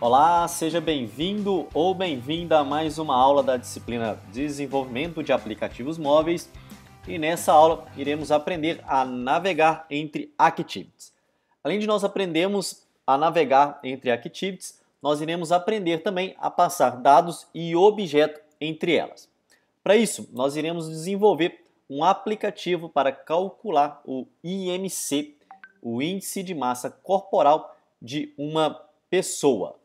Olá, seja bem-vindo ou bem-vinda a mais uma aula da disciplina Desenvolvimento de Aplicativos Móveis e nessa aula iremos aprender a navegar entre activities. Além de nós aprendermos a navegar entre activities, nós iremos aprender também a passar dados e objetos entre elas. Para isso, nós iremos desenvolver um aplicativo para calcular o IMC, o Índice de Massa Corporal de uma pessoa.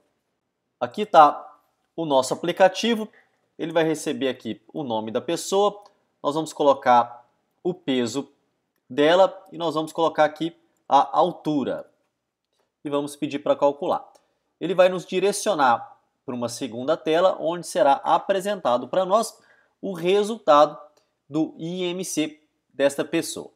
Aqui está o nosso aplicativo, ele vai receber aqui o nome da pessoa, nós vamos colocar o peso dela e nós vamos colocar aqui a altura e vamos pedir para calcular. Ele vai nos direcionar para uma segunda tela onde será apresentado para nós o resultado do IMC desta pessoa.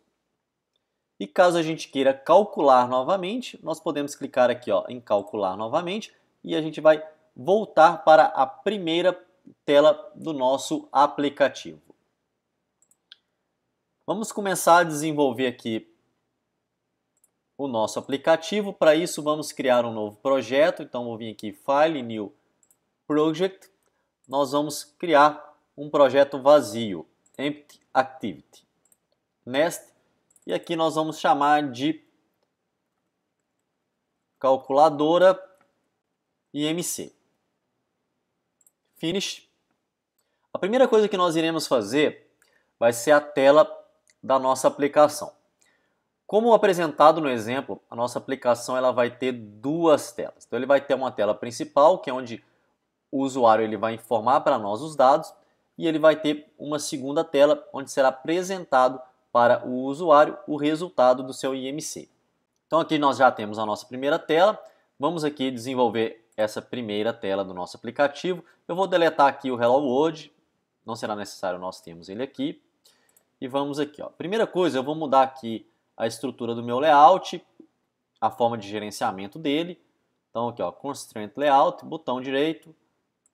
E caso a gente queira calcular novamente, nós podemos clicar aqui em calcular novamente e a gente vai voltar para a primeira tela do nosso aplicativo. Vamos começar a desenvolver aqui o nosso aplicativo. Para isso, vamos criar um novo projeto. Então, vou vir aqui, File, New Project. Nós vamos criar um projeto vazio, Empty Activity. Next. E aqui nós vamos chamar de calculadora IMC. Finish. A primeira coisa que nós iremos fazer vai ser a tela da nossa aplicação. Como apresentado no exemplo, a nossa aplicação ela vai ter duas telas. Então ele vai ter uma tela principal, que é onde o usuário ele vai informar para nós os dados, e ele vai ter uma segunda tela, onde será apresentado para o usuário o resultado do seu IMC. Então aqui nós já temos a nossa primeira tela. Vamos aqui desenvolver essa primeira tela do nosso aplicativo. Eu vou deletar aqui o Hello World, não será necessário nós termos ele aqui. E vamos aqui. Primeira coisa, eu vou mudar aqui a estrutura do meu layout, a forma de gerenciamento dele. Então aqui, Constraint Layout, botão direito,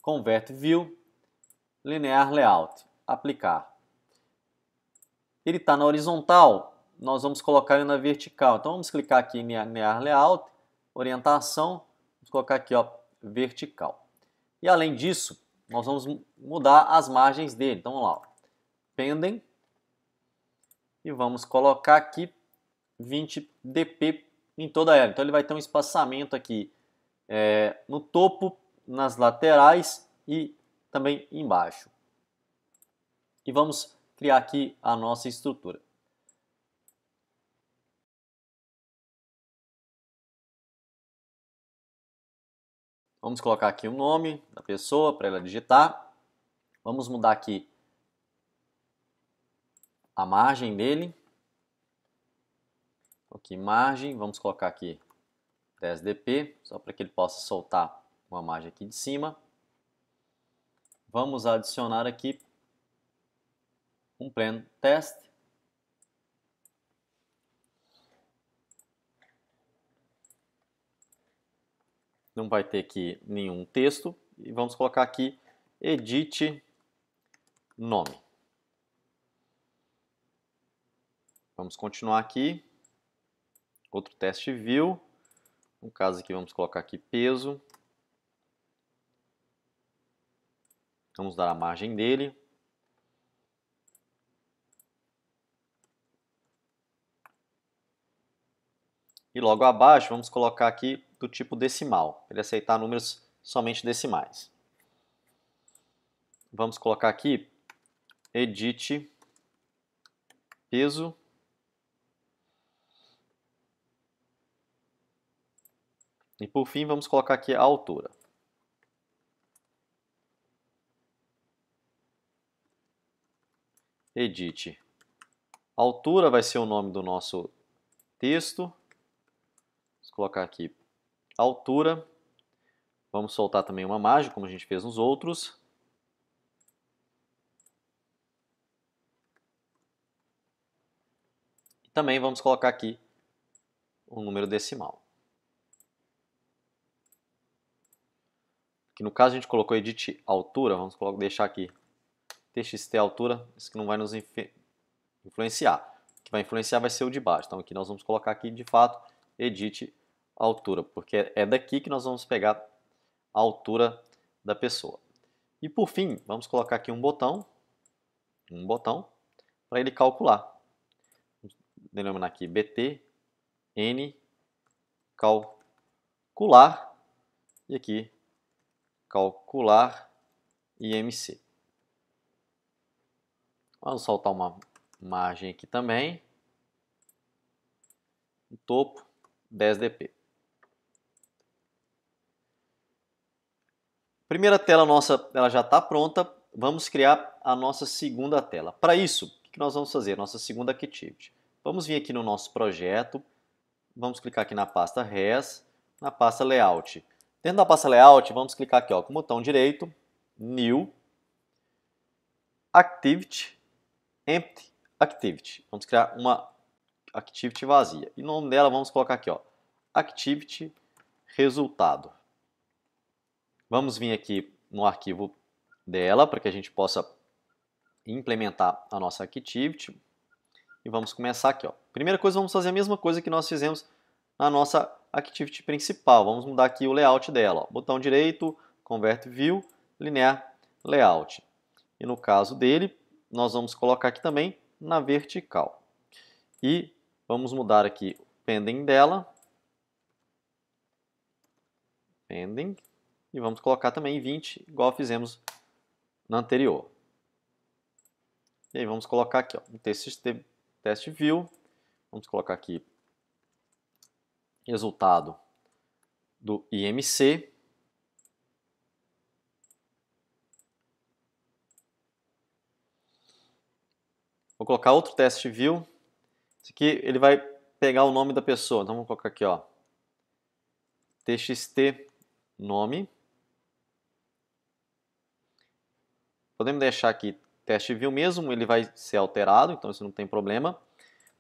Convert View, Linear Layout, aplicar. Ele está na horizontal, nós vamos colocar ele na vertical. Então vamos clicar aqui em Linear Layout, orientação, vamos colocar aqui vertical. E além disso, nós vamos mudar as margens dele. Então vamos lá, Pending, e vamos colocar aqui 20 dp em toda ela. Então ele vai ter um espaçamento aqui no topo, nas laterais e também embaixo. E vamos criar aqui a nossa estrutura. Vamos colocar aqui o nome da pessoa para ela digitar. Vamos mudar aqui a margem dele. Aqui, margem, vamos colocar aqui 10 dp, só para que ele possa soltar uma margem aqui de cima. Vamos adicionar aqui um plan test. Não vai ter aqui nenhum texto. E vamos colocar aqui edit nome. Vamos continuar aqui. Outro teste view. No caso aqui vamos colocar aqui peso. Vamos dar a margem dele. E logo abaixo vamos colocar aqui do tipo decimal, para ele aceitar números somente decimais. Vamos colocar aqui edit peso. E por fim vamos colocar aqui a altura. Edit altura vai ser o nome do nosso texto. Vamos colocar aqui altura. Vamos soltar também uma margem, como a gente fez nos outros. E também vamos colocar aqui um número decimal. Aqui no caso a gente colocou edit altura, vamos deixar aqui txt altura, isso que não vai nos influenciar. O que vai influenciar vai ser o de baixo. Então aqui nós vamos colocar aqui de fato edit altura, porque é daqui que nós vamos pegar a altura da pessoa. E por fim, vamos colocar aqui um botão para ele calcular. Vamos denominar aqui BT, N, calcular, e aqui calcular IMC. Vamos soltar uma margem aqui também, no topo, 10 dp. Primeira tela nossa, ela já está pronta. Vamos criar a nossa segunda tela. Para isso, o que nós vamos fazer? Nossa segunda activity. Vamos vir aqui no nosso projeto, vamos clicar aqui na pasta Res, na pasta Layout. Dentro da pasta Layout, vamos clicar aqui com o botão direito, New, Activity, Empty Activity. Vamos criar uma Activity vazia. E no nome dela vamos colocar aqui, Activity Resultado. Vamos vir aqui no arquivo dela para que a gente possa implementar a nossa Activity. E vamos começar aqui. Primeira coisa, vamos fazer a mesma coisa que nós fizemos na nossa Activity principal. Vamos mudar aqui o layout dela. Botão direito, Convert View, Linear Layout. E no caso dele, nós vamos colocar aqui também na vertical. E vamos mudar aqui o pending dela. Pending. E vamos colocar também 20, igual fizemos na anterior. E aí vamos colocar aqui, no Test View. Vamos colocar aqui resultado do IMC. Vou colocar outro Test View. Esse aqui ele vai pegar o nome da pessoa. Então vamos colocar aqui, TXT nome. Podemos deixar aqui Test View mesmo, ele vai ser alterado, então isso não tem problema.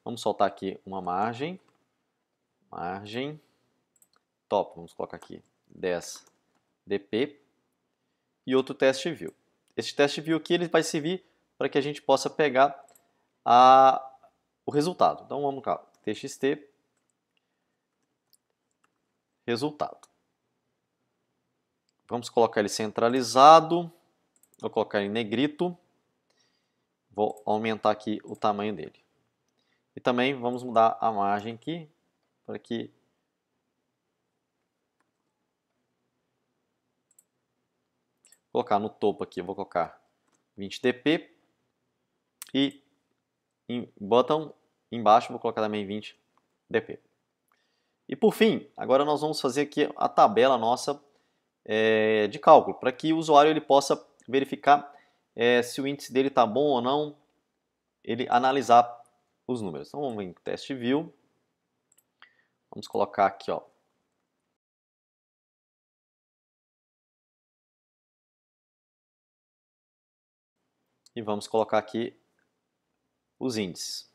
Vamos soltar aqui uma margem. Margem. Top, vamos colocar aqui 10 dp. E outro Test View. Esse Test View aqui ele vai servir para que a gente possa pegar o resultado. Então vamos cá, TXT resultado. Vamos colocar ele centralizado. Vou colocar em negrito. Vou aumentar aqui o tamanho dele. E também vamos mudar a margem aqui para que colocar no topo aqui, eu vou colocar 20 dp e em bottom embaixo vou colocar também 20 dp. E por fim, agora nós vamos fazer aqui a tabela nossa de cálculo, para que o usuário ele possa verificar se o índice dele está bom ou não, ele analisar os números. Então vamos em Test View, vamos colocar aqui, e vamos colocar aqui os índices.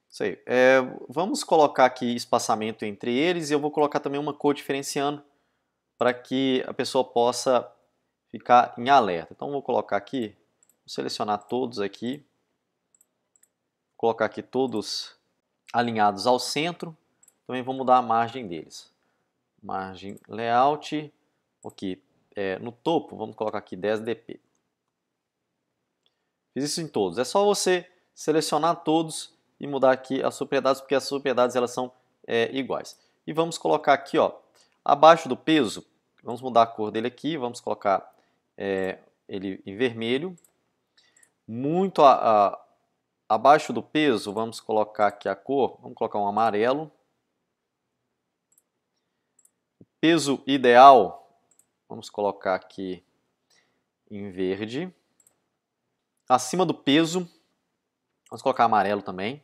Isso aí. Vamos colocar aqui espaçamento entre eles e eu vou colocar também uma cor diferenciando para que a pessoa possa ficar em alerta. Então vou colocar aqui, vou selecionar todos aqui, colocar aqui todos alinhados ao centro, também vou mudar a margem deles. Margem layout, aqui no topo vamos colocar aqui 10 dp. Fiz isso em todos, é só você selecionar todos e mudar aqui as propriedades, porque as propriedades elas são iguais. E vamos colocar aqui, abaixo do peso, vamos mudar a cor dele aqui, vamos colocar ele em vermelho. Muito abaixo do peso, vamos colocar aqui a cor, vamos colocar um amarelo. Peso ideal, vamos colocar aqui em verde. Acima do peso, vamos colocar amarelo também.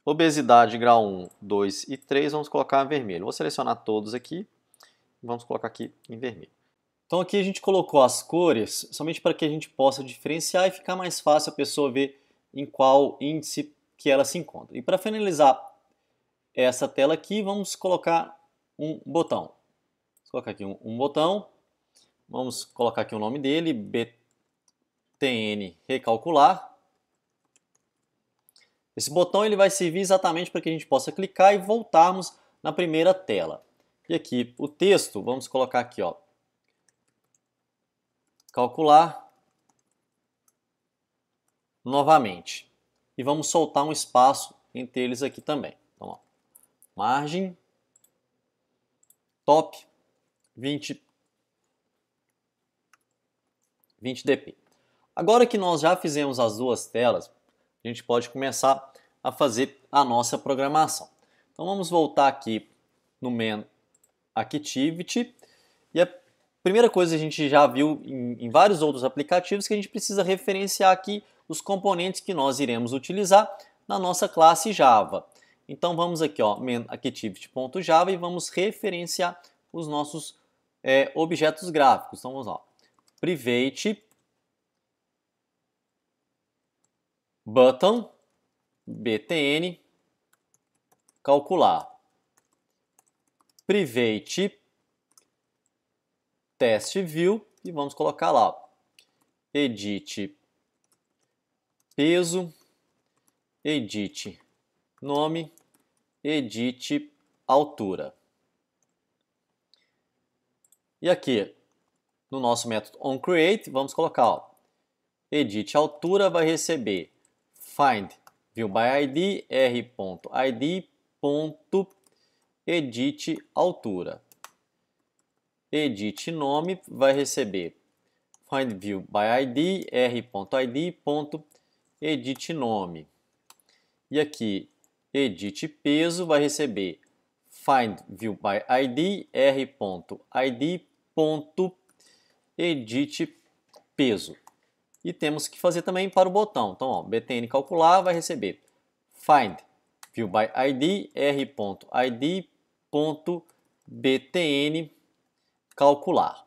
Obesidade grau 1, 2 e 3, vamos colocar vermelho. Vou selecionar todos aqui, vamos colocar aqui em vermelho. Então aqui a gente colocou as cores somente para que a gente possa diferenciar e ficar mais fácil a pessoa ver em qual índice que ela se encontra. E para finalizar essa tela aqui, vamos colocar um botão. Vou colocar aqui um botão, vamos colocar aqui o nome dele, BTN recalcular. Esse botão ele vai servir exatamente para que a gente possa clicar e voltarmos na primeira tela. E aqui o texto, vamos colocar aqui, ó, calcular novamente. E vamos soltar um espaço entre eles aqui também. Então, ó, margem, top, 20 dp. Agora que nós já fizemos as duas telas, a gente pode começar a fazer a nossa programação. Então vamos voltar aqui no main activity e a primeira coisa a gente já viu em vários outros aplicativos que a gente precisa referenciar aqui os componentes que nós iremos utilizar na nossa classe Java. Então vamos aqui, ó, main activity.java e vamos referenciar os nossos objetos gráficos. Então vamos lá, private button btn calcular, private test view e vamos colocar lá, ó, edit peso, edit nome, edit altura. E aqui no nosso método onCreate vamos colocar, ó, edit altura vai receber find view by id r.id.edit altura. Edit nome vai receber find view by id r.id.edit nome. E aqui edit peso vai receber find view by id r.id.edit peso. E temos que fazer também para o botão. Então, ó, btn calcular vai receber find view by id r.id.btn calcular.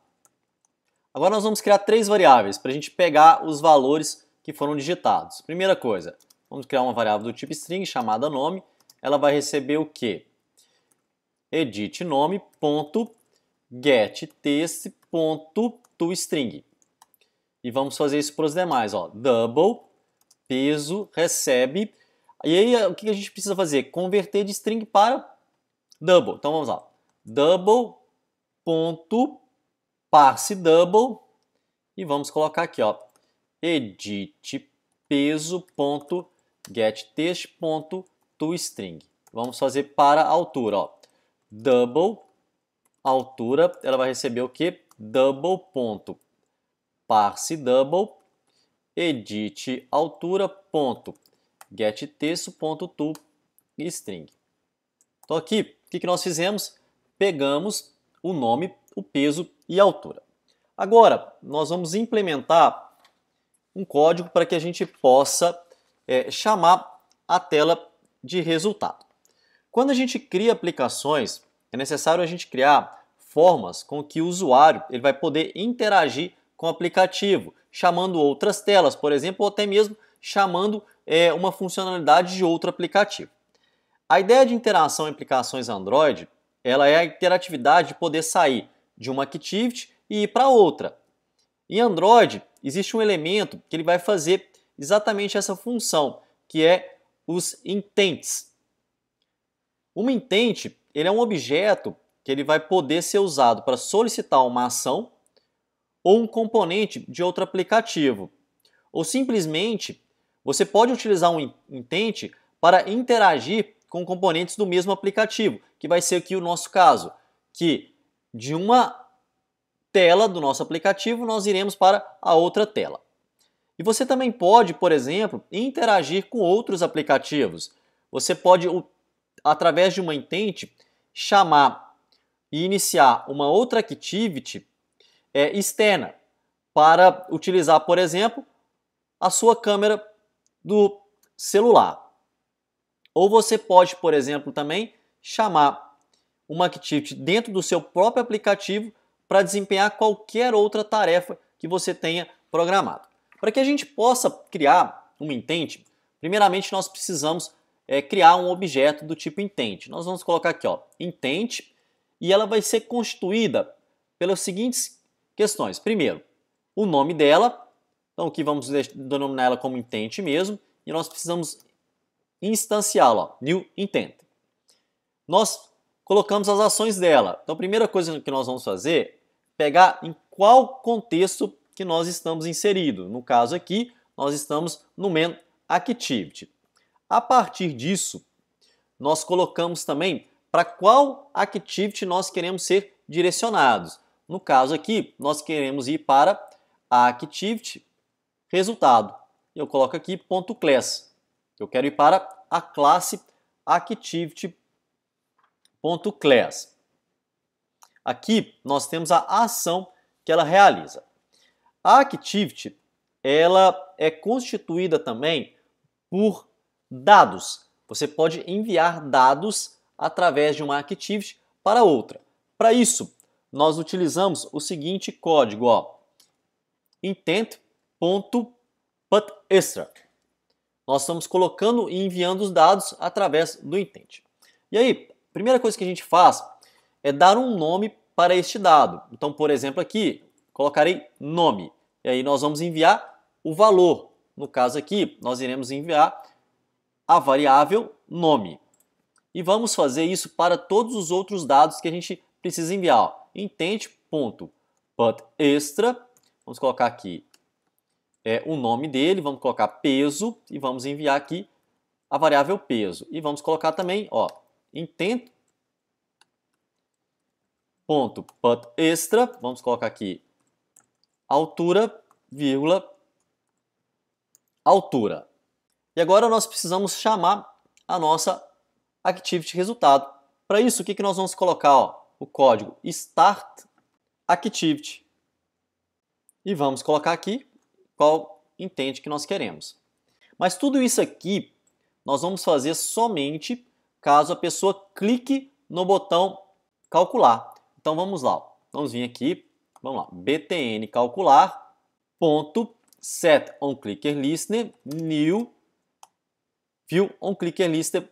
Agora nós vamos criar três variáveis para a gente pegar os valores que foram digitados. Primeira coisa, vamos criar uma variável do tipo string chamada nome. Ela vai receber o quê? Edit nome.getText.toString. E vamos fazer isso para os demais, ó. Double, peso, recebe. E aí o que a gente precisa fazer? Converter de string para double. Então vamos lá. Double.parse double. E vamos colocar aqui, ó, edit peso.getText.toString. Vamos fazer para a altura, ó. Double, altura, ela vai receber o que? Double.parse double, edit altura.getText.toString. Então aqui, o que nós fizemos? Pegamos o nome, o peso e a altura. Agora, nós vamos implementar um código para que a gente possa chamar a tela de resultado. Quando a gente cria aplicações, é necessário a gente criar formas com que o usuário ele vai poder interagir com o aplicativo, chamando outras telas, por exemplo, ou até mesmo chamando uma funcionalidade de outro aplicativo. A ideia de interação em aplicações Android, ela é a interatividade de poder sair de uma activity e ir para outra. Em Android, existe um elemento que ele vai fazer exatamente essa função, que é os intents. Uma intent, ele é um objeto que ele vai poder ser usado para solicitar uma ação ou um componente de outro aplicativo. Ou simplesmente, você pode utilizar um intent para interagir com componentes do mesmo aplicativo, que vai ser aqui o nosso caso, que de uma tela do nosso aplicativo nós iremos para a outra tela. E você também pode, por exemplo, interagir com outros aplicativos. Você pode, através de uma intent, chamar e iniciar uma outra activity externa para utilizar, por exemplo, a sua câmera do celular. Ou você pode, por exemplo, também chamar uma activity dentro do seu próprio aplicativo para desempenhar qualquer outra tarefa que você tenha programado. Para que a gente possa criar uma intent, primeiramente nós precisamos criar um objeto do tipo intent. Nós vamos colocar aqui, ó, intent, e ela vai ser constituída pelas seguintes questões. Primeiro, o nome dela, então aqui vamos denominar ela como intent mesmo, e nós precisamos instanciá-la, new intent. Nós colocamos as ações dela. Então a primeira coisa que nós vamos fazer é pegar em qual contexto que nós estamos inseridos. No caso aqui, nós estamos no main activity. A partir disso, nós colocamos também para qual activity nós queremos ser direcionados. No caso aqui, nós queremos ir para a activity resultado. Eu coloco aqui ponto .class. Eu quero ir para a classe activity.class. Aqui nós temos a ação que ela realiza. A activity, ela é constituída também por dados. Você pode enviar dados através de uma activity para outra. Para isso, nós utilizamos o seguinte código, ó, intent.putExtra. Nós estamos colocando e enviando os dados através do intent. E aí, a primeira coisa que a gente faz é dar um nome para este dado. Então, por exemplo, aqui, colocarei nome. E aí nós vamos enviar o valor. No caso aqui, nós iremos enviar a variável nome. E vamos fazer isso para todos os outros dados que a gente precisa enviar. Intent.putExtra. Vamos colocar aqui o nome dele, vamos colocar peso e vamos enviar aqui a variável peso. E vamos colocar também, ó, intent.putExtra, vamos colocar aqui altura, vírgula, altura. E agora nós precisamos chamar a nossa activity resultado. Para isso, o que nós vamos colocar? Ó, o código start activity. E vamos colocar aqui qual intent que nós queremos. Mas tudo isso aqui nós vamos fazer somente caso a pessoa clique no botão calcular. Então vamos lá, vamos vir aqui, vamos lá, btn calcular, ponto, set on clicker listener, new, view on clicker listener.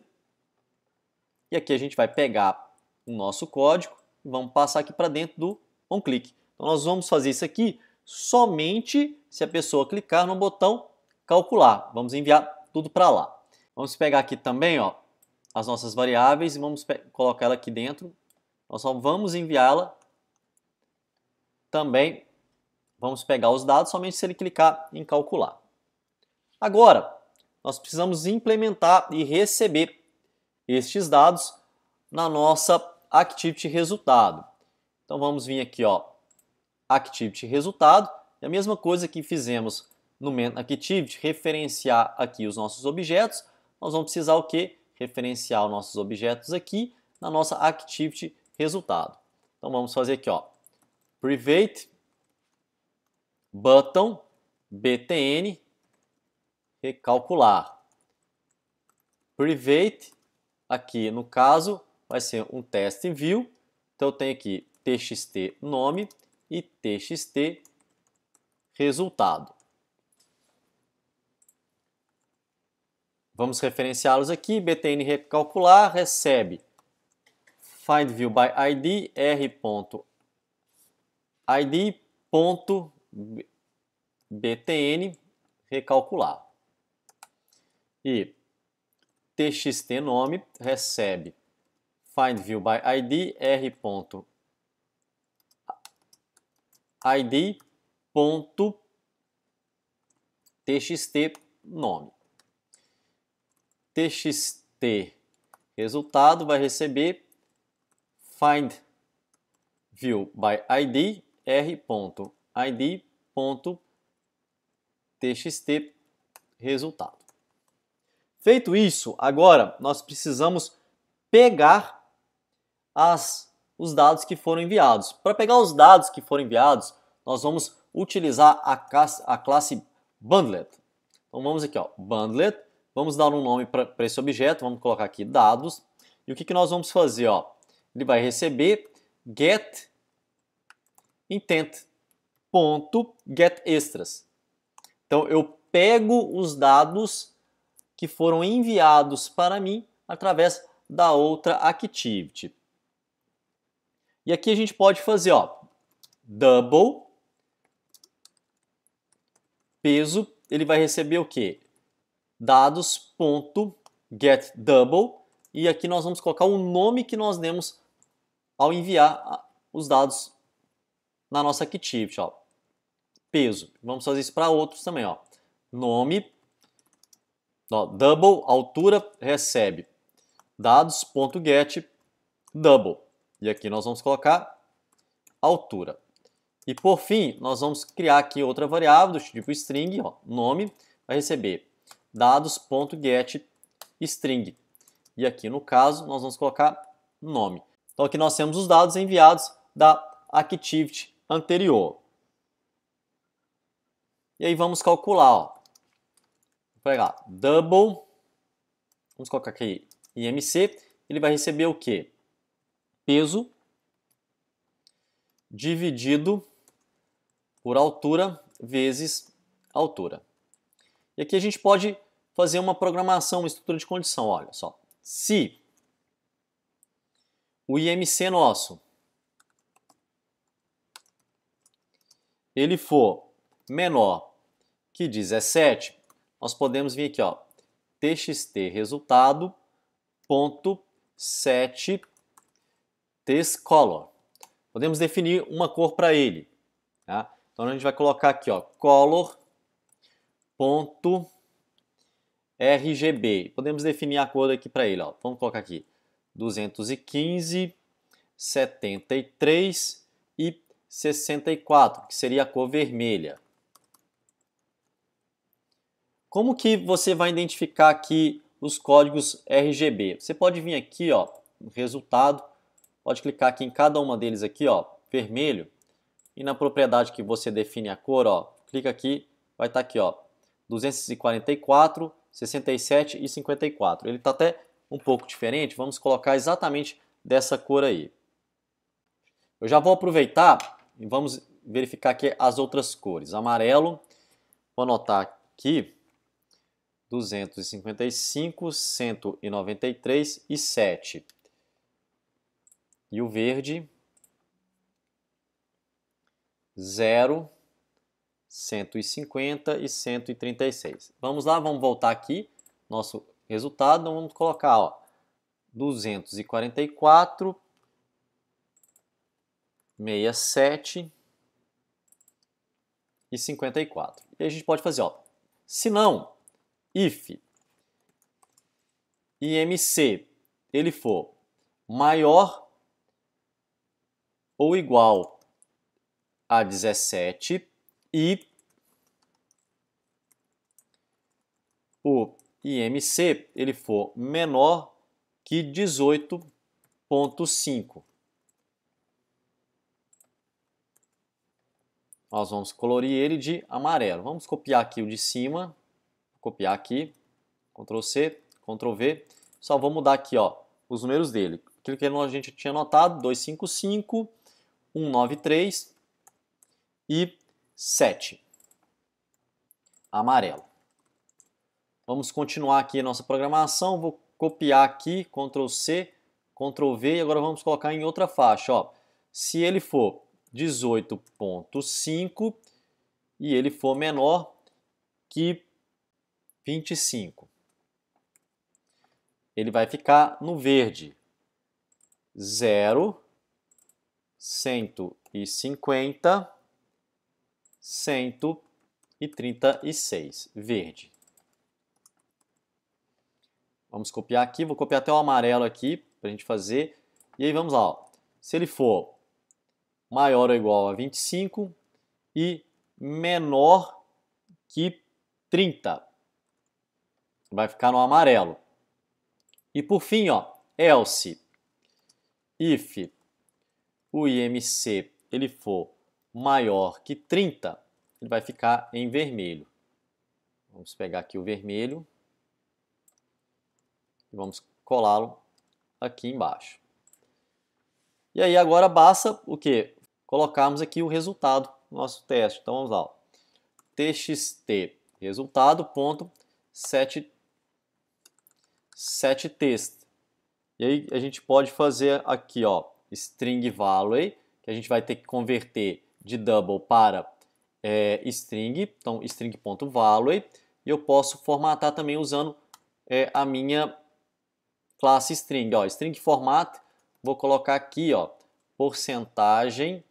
E aqui a gente vai pegar o nosso código e vamos passar aqui para dentro do onClick. Então nós vamos fazer isso aqui somente se a pessoa clicar no botão calcular. Vamos enviar tudo para lá. Vamos pegar aqui também, ó, as nossas variáveis e vamos colocar ela aqui dentro. Nós só vamos enviá-la também. Vamos pegar os dados somente se ele clicar em calcular. Agora, nós precisamos implementar e receber estes dados na nossa activity resultado. Então vamos vir aqui, ó, activity resultado, e a mesma coisa que fizemos no main activity, referenciar aqui os nossos objetos, nós vamos precisar o quê? Referenciar os nossos objetos aqui na nossa activity resultado. Então vamos fazer aqui, ó, private button btn recalcular. Private, aqui no caso, vai ser um test view. Então eu tenho aqui txt nome e txt resultado. Vamos referenciá-los aqui. btn recalcular recebe find view by id r.id.btn recalcular. E txt nome recebe find view by id r.id.txt nome. txt resultado vai receber find view by id r.id.txt resultado. Feito isso, agora nós precisamos pegar os dados que foram enviados. Para pegar os dados que foram enviados, nós vamos utilizar a classe Bundlet. Então vamos aqui, ó, Bundlet, vamos dar um nome para esse objeto, vamos colocar aqui dados. E o que nós vamos fazer? Ó? Ele vai receber get intent.getExtras. Então eu pego os dados que foram enviados para mim através da outra activity. E aqui a gente pode fazer, ó, double, peso, ele vai receber o quê? Dados.getDouble, e aqui nós vamos colocar o nome que nós demos ao enviar os dados na nossa activity, ó. Peso. Vamos fazer isso para outros também, ó. Nome, ó, double, altura, recebe dados.getDouble. E aqui nós vamos colocar altura. E por fim, nós vamos criar aqui outra variável do tipo string, ó, nome, vai receber dados.getString. E aqui no caso, nós vamos colocar nome. Então aqui nós temos os dados enviados da activity anterior. E aí vamos calcular, ó. Vou pegar double, vamos colocar aqui IMC, ele vai receber o quê? Peso dividido por altura vezes altura. E aqui a gente pode fazer uma programação, uma estrutura de condição, olha só. Se o IMC nosso ele for menor que 17, nós podemos vir aqui, ó, txt resultado ponto set tXcolor. Podemos definir uma cor para ele, tá? Então a gente vai colocar aqui, ó, color ponto RGB. Podemos definir a cor aqui para ele, ó. Vamos colocar aqui 215, 73 e 64, que seria a cor vermelha. Como que você vai identificar aqui os códigos RGB? Você pode vir aqui, ó, no resultado, pode clicar aqui em cada uma deles aqui, ó, vermelho, e na propriedade que você define a cor, ó, clica aqui, vai estar aqui, ó, 244, 67 e 54. Ele está até um pouco diferente, vamos colocar exatamente dessa cor aí. Eu já vou aproveitar e vamos verificar aqui as outras cores. Amarelo, vou anotar aqui, 255, 193 e 7. E o verde, 0, 150 e 136. Vamos lá, vamos voltar aqui, nosso resultado, vamos colocar, ó, 244, 67 e 54. E a gente pode fazer, ó, se não, if IMC ele for maior ou igual a 17 e o IMC ele for menor que 18.5. Nós vamos colorir ele de amarelo. Vamos copiar aqui o de cima, copiar aqui, Ctrl C, Ctrl V. Só vou mudar aqui, ó, os números dele. Aquilo que a gente tinha anotado, 255, 193 e 7. Amarelo. Vamos continuar aqui a nossa programação. Vou copiar aqui, Ctrl C, Ctrl V, e agora vamos colocar em outra faixa, ó. Se ele for 18.5 e ele for menor que 25. Ele vai ficar no verde. 0, 150, 136. Verde. Vamos copiar aqui. Vou copiar até o amarelo aqui para a gente fazer. E aí vamos lá, ó. Se ele for maior ou igual a 25 e menor que 30. Vai ficar no amarelo. E por fim, ó, else, if o IMC ele for maior que 30, ele vai ficar em vermelho. Vamos pegar aqui o vermelho e vamos colá-lo aqui embaixo. E aí agora basta o quê? Colocarmos aqui o resultado do nosso teste. Então vamos lá, ó. txt resultado.set setText. E aí a gente pode fazer aqui, ó, string value, que a gente vai ter que converter de double para string, então string.value, e eu posso formatar também usando a minha classe string, ó, string format, vou colocar aqui, ó, porcentagem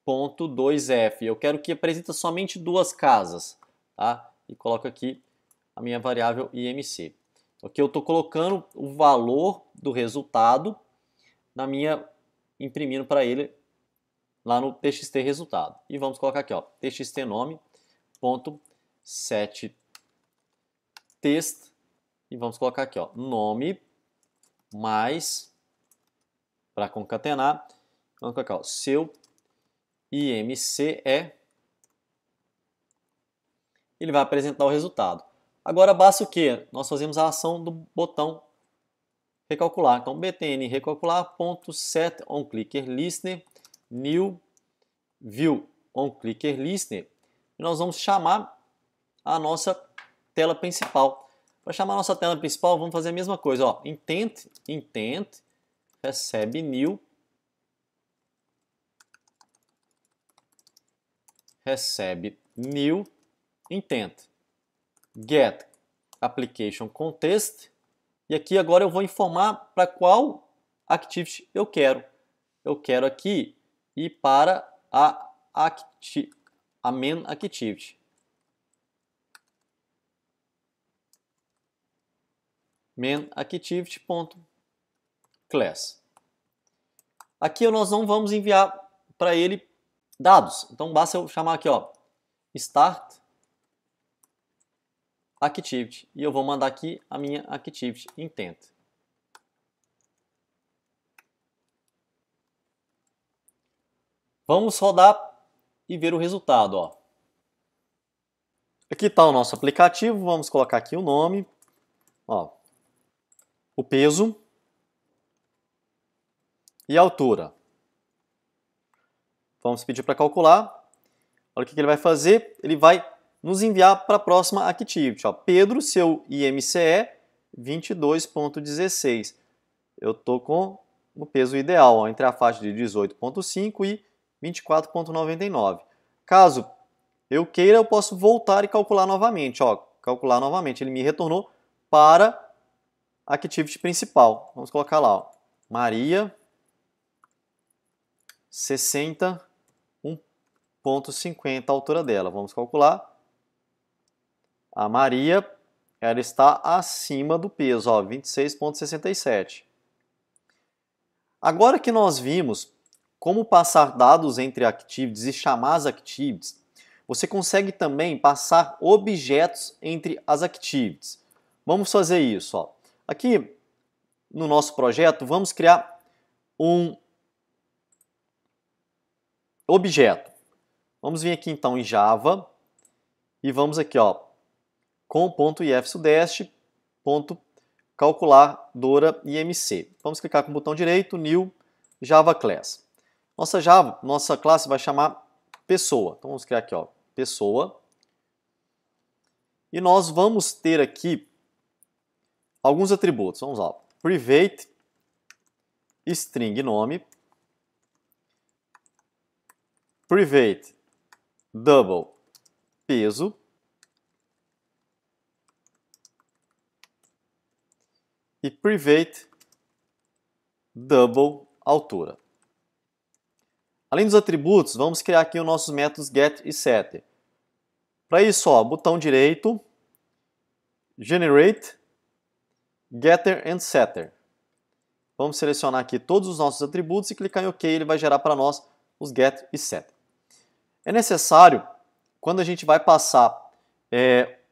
ponto 2f, eu quero que apresente somente duas casas, tá? E coloco aqui a minha variável IMC. Aqui eu estou colocando o valor do resultado imprimindo para ele lá no txt resultado. E vamos colocar aqui, ó, txt nome ponto setText e vamos colocar aqui, ó, nome mais, para concatenar, vamos colocar, ó, seu IMC ele vai apresentar o resultado. Agora basta o quê? Nós fazemos a ação do botão recalcular. Então, btn recalcular.set onClickerListener new view onClickerListener e nós vamos chamar a nossa tela principal. Para chamar a nossa tela principal, vamos fazer a mesma coisa. Ó, intent recebe new intent get application context e aqui agora eu vou informar para qual activity eu quero. Eu quero aqui ir para a main activity. Main activity.class. Aqui nós não vamos enviar para ele dados. Então basta eu chamar aqui, ó, start activity e eu vou mandar aqui a minha activity intent. Vamos rodar e ver o resultado, ó. Aqui está o nosso aplicativo, vamos colocar aqui o nome, ó, o peso e a altura. Vamos pedir para calcular. Olha o que ele vai fazer, ele vai nos enviar para a próxima activity. Ó. Pedro, seu IMC é 22,16. Eu estou com o peso ideal, ó, entre a faixa de 18,5 e 24,99. Caso eu queira, eu posso voltar e calcular novamente. Ó, calcular novamente. Ele me retornou para a activity principal. Vamos colocar lá, ó, Maria, 61,50 a altura dela. Vamos calcular. A Maria, ela está acima do peso, 26,67. Agora que nós vimos como passar dados entre activities e chamar as activities, você consegue também passar objetos entre as activities. Vamos fazer isso. Ó. Aqui no nosso projeto, vamos criar um objeto. Vamos vir aqui então em Java e vamos aqui, ó, com .ifsudeste, calculadora IMC. Vamos clicar com o botão direito, New Java Class. Nossa classe vai chamar pessoa. Então vamos criar aqui, ó, pessoa. E nós vamos ter aqui alguns atributos. Vamos lá. Private string nome, private double peso, e private double altura. Além dos atributos, vamos criar aqui os nossos métodos get e setter. Para isso, ó, botão direito, generate, getter and setter. Vamos selecionar aqui todos os nossos atributos e clicar em OK, ele vai gerar para nós os get e setter. É necessário, quando a gente vai passar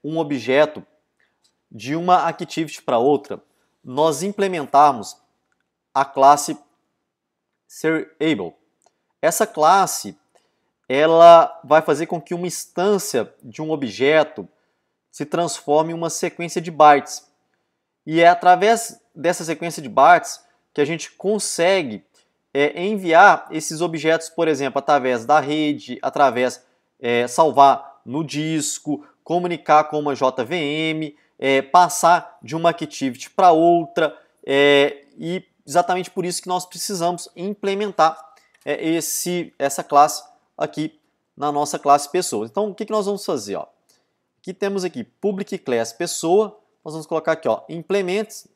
um objeto de uma activity para outra, nós implementarmos a classe serAble. Essa classe ela vai fazer com que uma instância de um objeto se transforme em uma sequência de bytes. E é através dessa sequência de bytes que a gente consegue enviar esses objetos, por exemplo, através da rede, através salvar no disco, comunicar com uma JVM, passar de uma activity para outra, e exatamente por isso que nós precisamos implementar essa classe aqui na nossa classe pessoa. Então, o que nós vamos fazer? Ó? Aqui temos aqui public class pessoa, nós vamos colocar aqui, ó, implements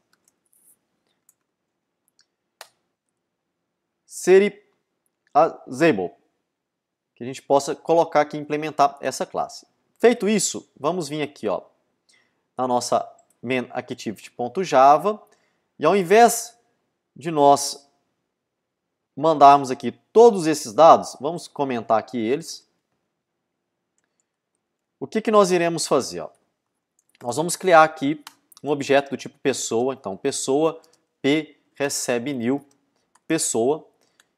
serializable, que a gente possa colocar aqui e implementar essa classe. Feito isso, vamos vir aqui, ó, na nossa main activity.java, e ao invés de nós mandarmos aqui todos esses dados, vamos comentar aqui eles. O que nós iremos fazer? Ó? Nós vamos criar aqui um objeto do tipo pessoa, então pessoa, p recebe new pessoa,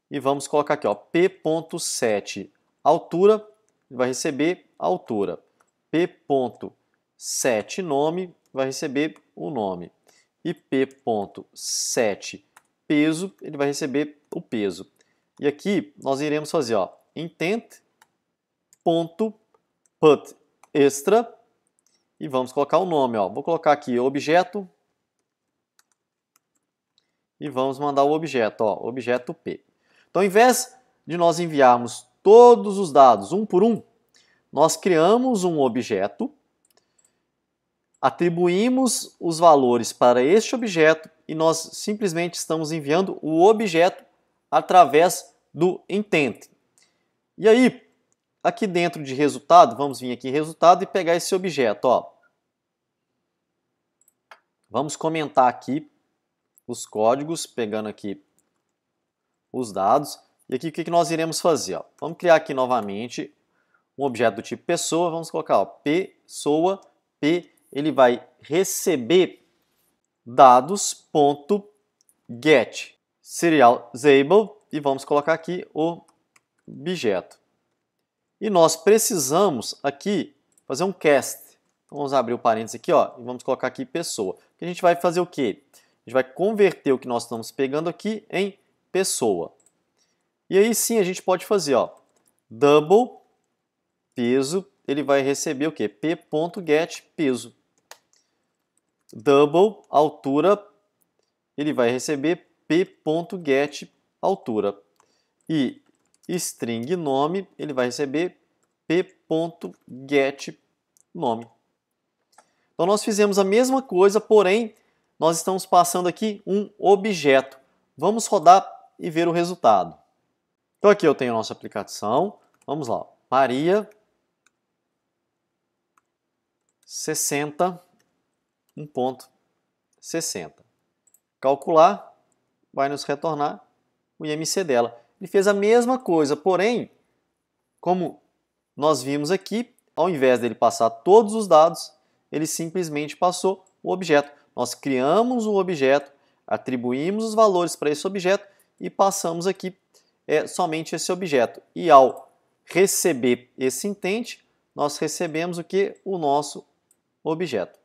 e vamos colocar aqui, ó, p.set altura, ele vai receber a altura, p.set nome, vai receber o nome, e p.set peso, ele vai receber o peso. E aqui nós iremos fazer, ó, intent.put extra, e vamos colocar o nome, ó. Vou colocar aqui objeto, e vamos mandar o objeto, ó, objeto P. Então, ao invés de nós enviarmos todos os dados um por um, nós criamos um objeto, atribuímos os valores para este objeto e nós simplesmente estamos enviando o objeto através do intent. E aí, aqui dentro de resultado, vamos vir aqui em resultado e pegar esse objeto. Ó. Vamos comentar aqui os códigos, pegando aqui os dados. E aqui o que nós iremos fazer? Ó? Vamos criar aqui novamente um objeto do tipo pessoa. Vamos colocar ó, pessoa, P, ele vai receber dados.get serializable e vamos colocar aqui o objeto. E nós precisamos aqui fazer um cast. Então, vamos abrir o parênteses aqui, ó, e vamos colocar aqui pessoa. A gente vai fazer o quê? A gente vai converter o que nós estamos pegando aqui em pessoa. E aí sim a gente pode fazer, ó, double peso, ele vai receber o quê? p.get peso. Double altura, ele vai receber p.get altura. E string nome, ele vai receber p.get nome. Então nós fizemos a mesma coisa, porém nós estamos passando aqui um objeto. Vamos rodar e ver o resultado. Então aqui eu tenho a nossa aplicação. Vamos lá. Maria 60 1.60. Calcular vai nos retornar o IMC dela. Ele fez a mesma coisa, porém, como nós vimos aqui, ao invés dele passar todos os dados, ele simplesmente passou o objeto. Nós criamos um objeto, atribuímos os valores para esse objeto e passamos aqui somente esse objeto. E ao receber esse intent, nós recebemos o que? O nosso objeto.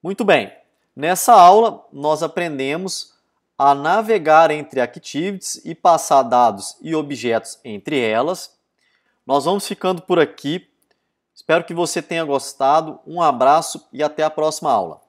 Muito bem, nessa aula nós aprendemos a navegar entre activities e passar dados e objetos entre elas. Nós vamos ficando por aqui. Espero que você tenha gostado. Um abraço e até a próxima aula.